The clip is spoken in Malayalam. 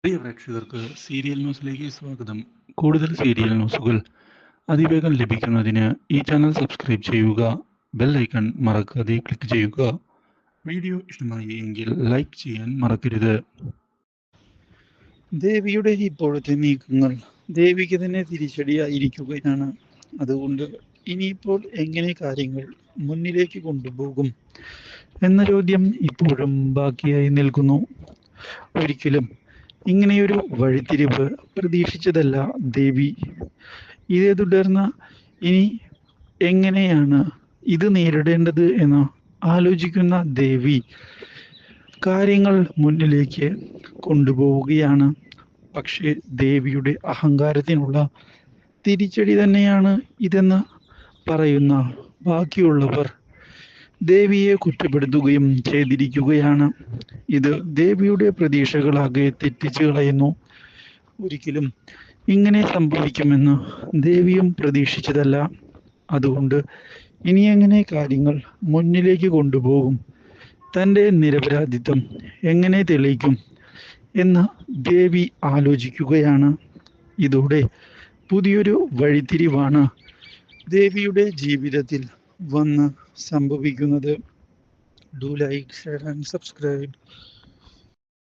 പ്രിയ പ്രേക്ഷകർക്ക് സീരിയൽ ന്യൂസിലേക്ക് സ്വാഗതം. കൂടുതൽ സീരിയൽ ന്യൂസുകൾ അതിവേഗം ലഭിക്കുന്നതിന് ഈ ചാനൽ സബ്സ്ക്രൈബ് ചെയ്യുക. ബെൽ ഐക്കൺ മറക്കാതെ ക്ലിക്ക് ചെയ്യുക. വീഡിയോ ഇഷ്ടമായി എങ്കിൽ ലൈക്ക് ചെയ്യാൻ മറക്കരുത്. ദേവിയുടെ ഇപ്പോഴത്തെ നീക്കങ്ങൾ ദേവിക്ക് തന്നെ തിരിച്ചടിയായിരിക്കുകയാണ്. അതുകൊണ്ട് ഇനിയിപ്പോൾ എങ്ങനെ കാര്യങ്ങൾ മുന്നിലേക്ക് കൊണ്ടുപോകും എന്ന ചോദ്യം ഇപ്പോഴും ബാക്കിയായി നിൽക്കുന്നു. ഒരിക്കലും ഇങ്ങനെയൊരു വഴിത്തിരിവ് പ്രതീക്ഷിച്ചതല്ല ദേവി. ഇതേ തുടർന്ന് ഇനി എങ്ങനെയാണ് ഇത് നേരിടേണ്ടത് എന്ന് ആലോചിക്കുന്ന ദേവി കാര്യങ്ങൾ മുന്നിലേക്ക് കൊണ്ടുപോവുകയാണ്. പക്ഷേ ദേവിയുടെ അഹങ്കാരത്തിനുള്ള തിരിച്ചടി തന്നെയാണ് ഇതെന്ന് പറയുന്ന ബാക്കിയുള്ളവർ ദേവിയെ കുറ്റപ്പെടുത്തുകയും ചെയ്തിരിക്കുകയാണ്. ഇത് ദേവിയുടെ പ്രതീക്ഷകളാകെ തെറ്റിച്ചു കളയുന്നു. ഒരിക്കലും ഇങ്ങനെ സംഭവിക്കുമെന്ന് ദേവിയും പ്രതീക്ഷിച്ചതല്ല. അതുകൊണ്ട് ഇനി എങ്ങനെ കാര്യങ്ങൾ മുന്നിലേക്ക് കൊണ്ടുപോകും, തൻ്റെ നിരപരാധിത്വം എങ്ങനെ തെളിയിക്കും എന്ന് ദേവി ആലോചിക്കുകയാണ്. ഇതോടെ പുതിയൊരു വഴിത്തിരിവാണ് ദേവിയുടെ ജീവിതത്തിൽ വന്ന് സംഭവിക്കുന്നത്. Do like, share and subscribe.